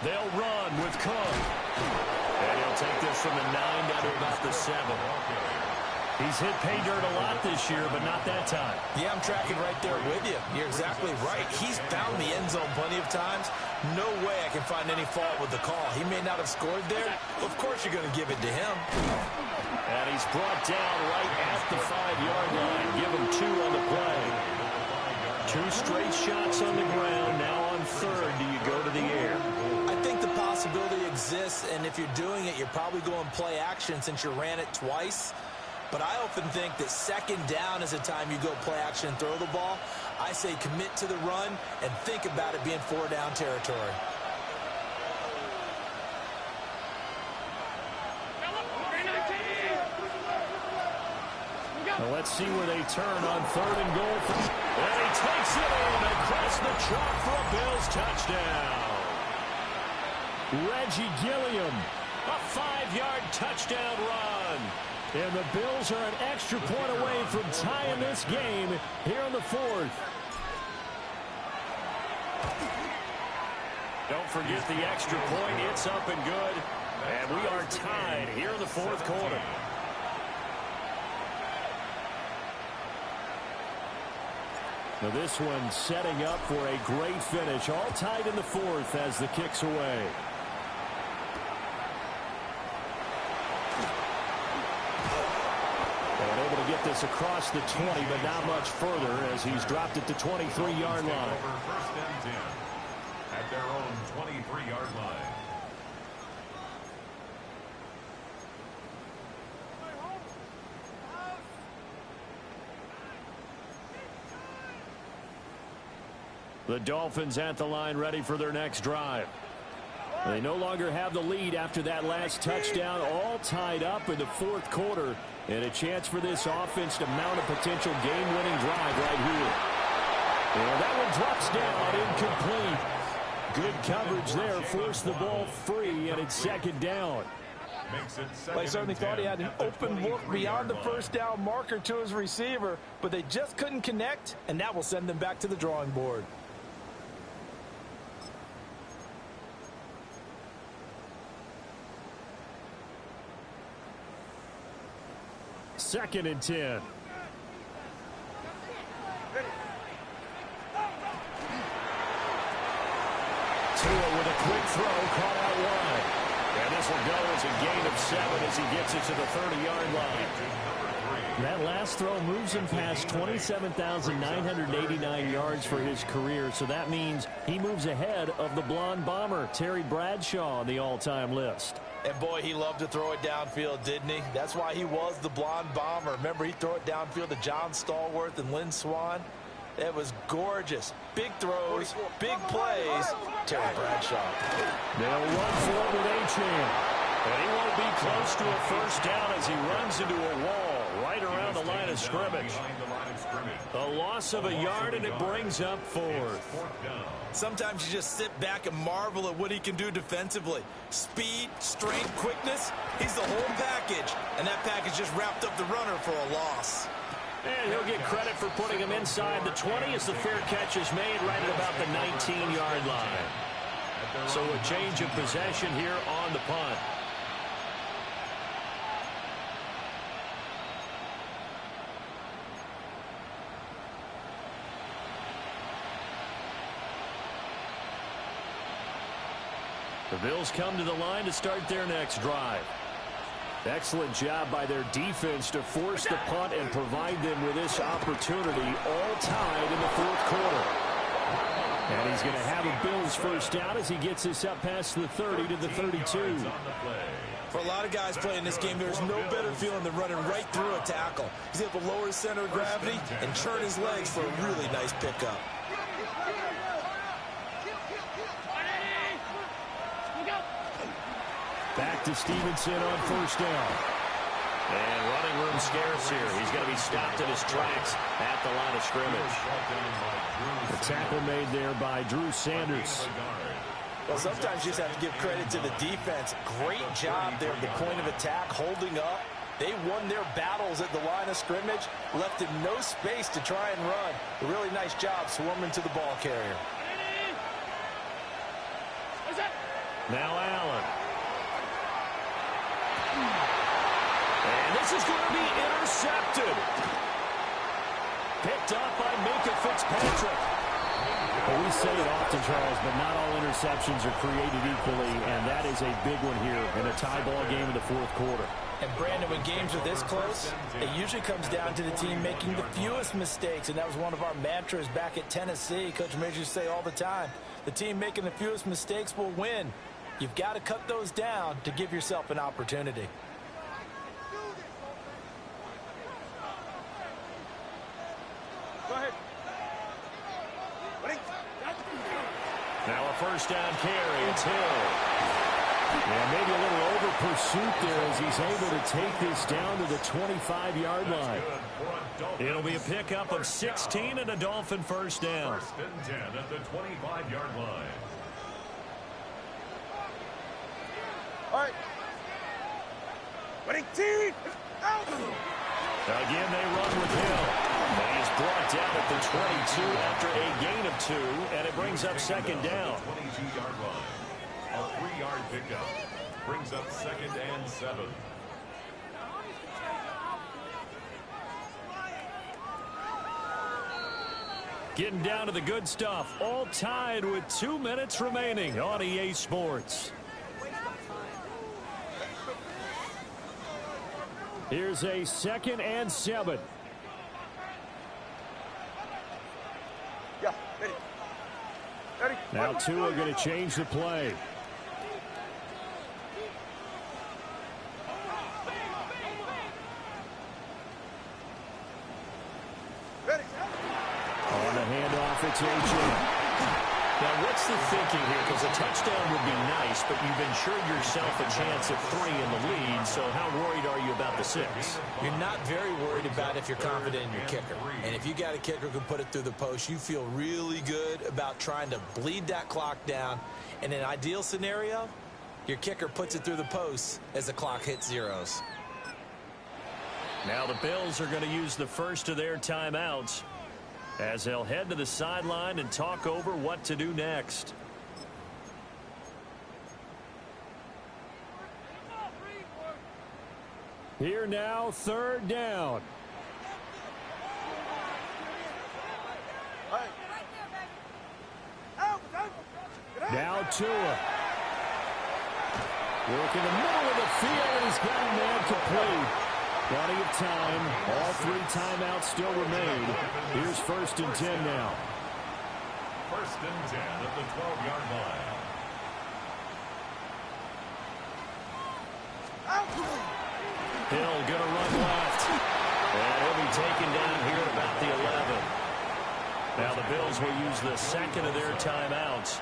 They'll run with Cook. And he'll take this from the 9 down to about the 7. He's hit pay dirt a lot this year, but not that time. Yeah, I'm tracking right there with you. You're exactly right. He's found the end zone plenty of times. No way I can find any fault with the call. He may not have scored there. Of course you're going to give it to him. And he's brought down right at the 5-yard line. Give him 2 on the play. 2 straight shots on the ground. Now on third, do you go to the air? I think the possibility exists, and if you're doing it, you're probably going play action since you ran it twice. But I often think that second down is a time you go play action and throw the ball. I say commit to the run and think about it being 4-down territory. Well, let's see where they turn on third and goal. And he takes it in across the chalk for a Bills touchdown. Reggie Gilliam, a 5-yard touchdown run. And the Bills are an extra point away from tying this game here in the 4th. Don't forget the extra point. It's up and good. And we are tied here in the 4th quarter. Now this one setting up for a great finish. All tied in the 4th as the kick's away. And able to get this across the 20, but not much further as he's dropped it to 23-yard line. First and 10 at their own 23-yard line. The Dolphins at the line ready for their next drive. They no longer have the lead after that last touchdown, all tied up in the 4th quarter. And a chance for this offense to mount a potential game-winning drive right here. And that one drops down, incomplete. Good coverage there, forced the ball free, and it's second down. Well, I certainly thought he had an open look beyond the first down marker to his receiver, but they just couldn't connect, and that will send them back to the drawing board. Second and 10. Ready. Tua with a quick throw, caught out wide. And this will go as a gain of 7 as he gets it to the 30-yard line. That last throw moves him past 27,989 yards for his career, so that means he moves ahead of the blonde bomber, Terry Bradshaw, on the all-time list. And boy, he loved to throw it downfield, didn't he? That's why he was the blonde bomber. Remember, he'd throw it downfield to John Stallworth and Lynn Swann. It was gorgeous. Big throws, big plays. Terry Bradshaw. They'll run for it with Achane. And he won't be close to a first down as he runs into a wall right around the line of scrimmage. A loss of a yard, and it brings up 4th. Sometimes you just sit back and marvel at what he can do defensively. Speed, strength, quickness. He's the whole package. And that package just wrapped up the runner for a loss. And he'll get credit for putting him inside the 20 as the fair catch is made right at about the 19-yard line. So a change of possession here on the punt. The Bills come to the line to start their next drive. Excellent job by their defense to force the punt and provide them with this opportunity, all tied in the 4th quarter. And he's going to have a Bills first down as he gets this up past the 30 to the 32. For a lot of guys playing this game, there's no better feeling than running right through a tackle. He's able to lower his center of gravity and churn his legs for a really nice pickup. Back to Stevenson on first down. And running room scarce here. He's going to be stopped in his tracks at the line of scrimmage. The tackle made there by Drew Sanders. Well, sometimes you just have to give credit to the defense. Great job there at the point of attack, holding up. They won their battles at the line of scrimmage, left him no space to try and run. A really nice job swarming to the ball carrier. Now Allen. And this is going to be intercepted. Picked up by Minkah Fitzpatrick. Well, we say it often, Charles, but not all interceptions are created equally, and that is a big one here in a tie ball game in the fourth quarter. And, Brandon, when games are this close, it usually comes down to the team making the fewest mistakes, and that was one of our mantras back at Tennessee. Coach Majors used to say all the time, the team making the fewest mistakes will win. You've got to cut those down to give yourself an opportunity. Go ahead. Now a first down carry. It's Hill. Yeah, maybe a little over pursuit there as he's able to take this down to the 25-yard line. It'll be a pickup of 16 and a Dolphin first down. First and 10 at the 25-yard line. All right. Winning team. Out. Again, they run with Hill. And he's brought down at the 22 after a gain of 2, and it brings up second down. 22-yard line. A 3-yard pickup brings up second and 7. Getting down to the good stuff. All tied with 2 minutes remaining on EA Sports. Here's a 2nd and 7. Yeah, ready. Ready. Now 2 are going to change the play. Ready. On the handoff, it's A.J. Now, what's the thinking here? Because a touchdown would be nice, but you've ensured yourself a chance at 3 in the lead, so how worried are you about the 6? You're not very worried about if you're confident in your kicker. And if you got a kicker who can put it through the post, you feel really good about trying to bleed that clock down. In an ideal scenario, your kicker puts it through the post as the clock hits zeros. Now the Bills are going to use the first of their timeouts as they'll head to the sideline and talk over what to do next. Here now, 3rd down. Now Tua. Work in the middle of the field, and he's got a man complete. Plenty of time. All 3 timeouts still remain. Here's 1st and 10 now. First and 10 at the 12-yard line. Hill going to run left. And he'll be taken down here at about the 11. Now the Bills will use the 2nd of their timeouts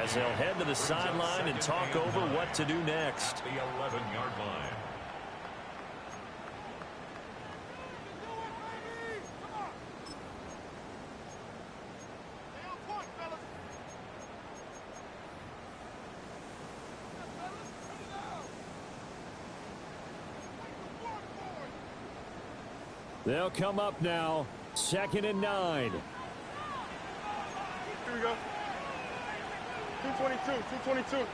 as they'll head to the sideline and talk over what to do next. The 11-yard line. They'll come up now. 2nd and 9. Here we go. 222.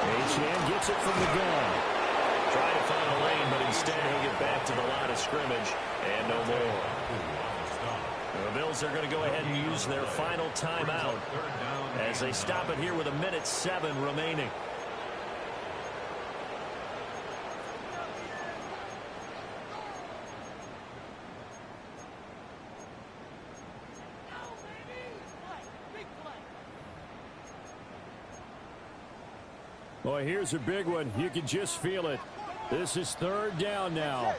Achane gets it from the gun. Trying to find a lane, but instead he'll get back to the line of scrimmage and no more. The Bills are going to go ahead and use their final timeout as they stop it here with 1:07 remaining. Boy, here's a big one. You can just feel it. This is 3rd down now.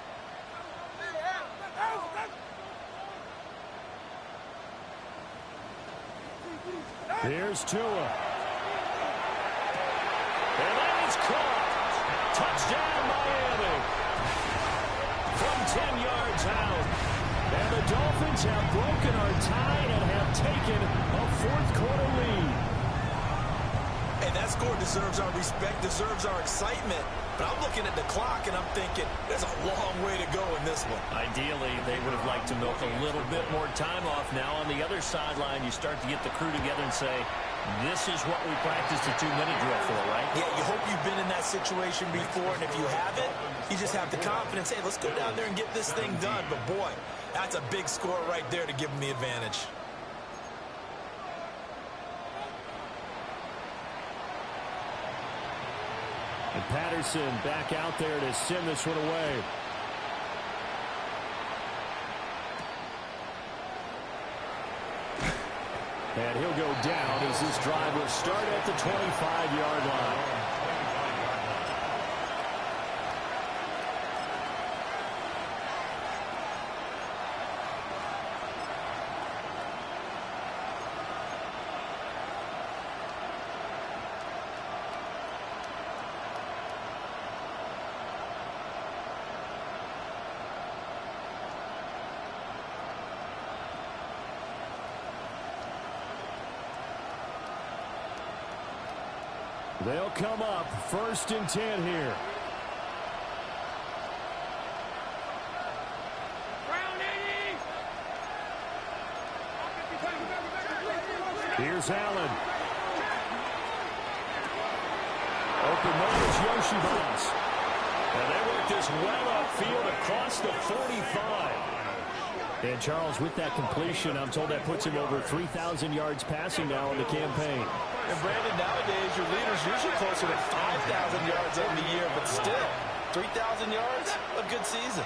Here's Tua. And that is caught. Touchdown, Miami. From 10 yards out. And the Dolphins have broken our tie and have taken a 4th quarter lead. And that score deserves our respect, deserves our excitement. But I'm looking at the clock, and I'm thinking, there's a long way to go in this one. Ideally, they would have liked to milk a little bit more time off. Now on the other sideline, you start to get the crew together and say, This is what we practiced a 2-minute drill for, right? Yeah, you hope you've been in that situation before, and if you haven't, you just have the confidence, hey, let's go down there and get this thing done. But, boy, that's a big score right there to give them the advantage. And Patterson back out there to send this one away. And he'll go down as this drive will start at the 25-yard line. They'll come up 1st and 10 here. Here's Allen. Open numbers, Yoshibas. And they work this well upfield across the 45. And Charles, with that completion, I'm told that puts him over 3,000 yards passing now in the campaign. And Brandon, nowadays your leader's usually closer to 5,000 yards on the year, but still, 3,000 yards, a good season.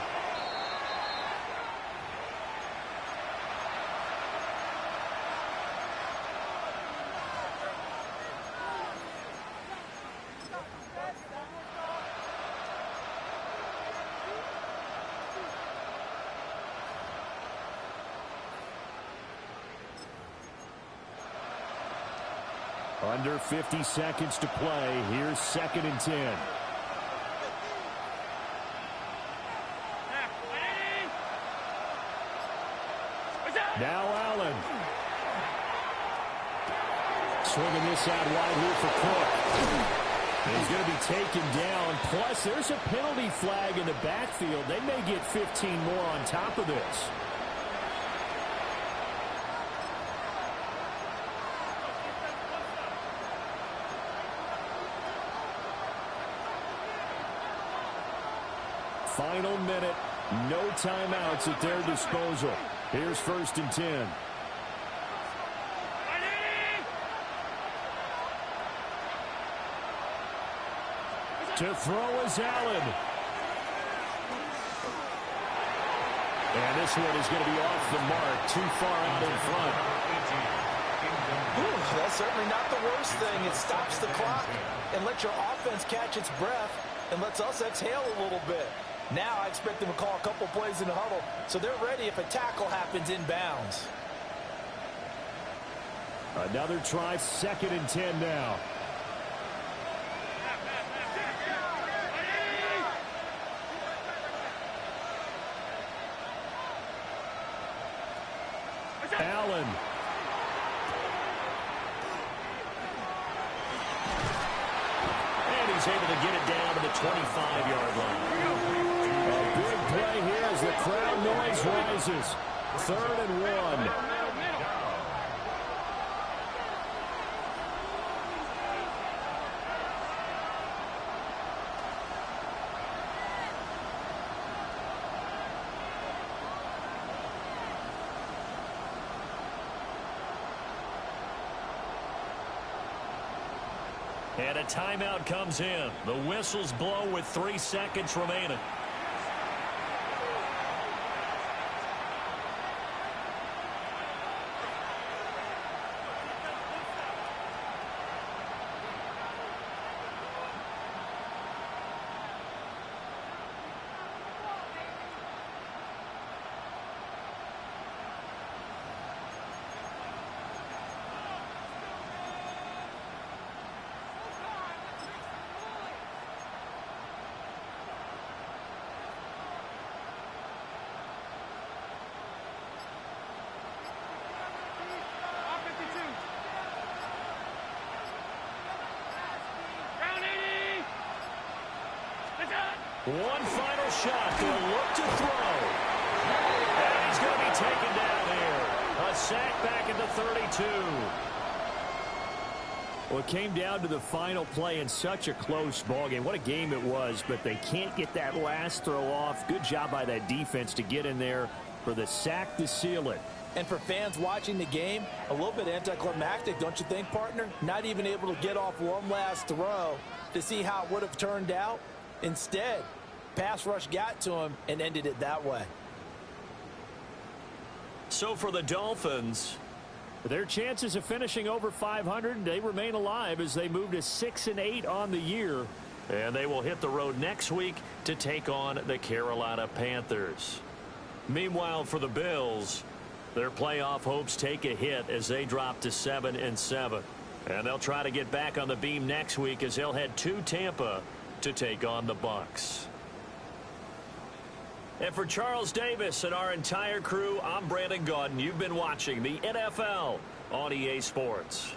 Under 50 seconds to play. Here's 2nd and 10. Now Allen. Swinging this out wide here for Cook. He's going to be taken down. Plus, there's a penalty flag in the backfield. They may get 15 more on top of this. Final minute, no timeouts at their disposal. Here's 1st and 10. To throw is Allen. And this one is going to be off the mark, too far out in front. Ooh, that's certainly not the worst thing. It stops the clock and lets your offense catch its breath and lets us exhale a little bit. Now I expect them to call a couple plays in the huddle, so they're ready if a tackle happens inbounds. Another try, 2nd and 10 now. Allen. And he's able to get it down to the 25-yard line. A big play here as the crowd noise rises. 3rd and 1. And a timeout comes in. The whistles blow with 3 seconds remaining. One final shot. They'll look to throw. And he's going to be taken down here. A sack back at the 32. Well, it came down to the final play in such a close ballgame. What a game it was, but they can't get that last throw off. Good job by that defense to get in there for the sack to seal it. And for fans watching the game, a little bit anticlimactic, don't you think, partner? Not even able to get off one last throw to see how it would have turned out. Instead, pass rush got to him and ended it that way. So for the Dolphins, their chances of finishing over 500, they remain alive as they move to 6-8 on the year. And they will hit the road next week to take on the Carolina Panthers. Meanwhile, for the Bills, their playoff hopes take a hit as they drop to 7-7. And they'll try to get back on the beam next week as they'll head to Tampa to take on the Bucks. And for Charles Davis and our entire crew, I'm Brandon Gaudin. You've been watching the NFL on EA Sports.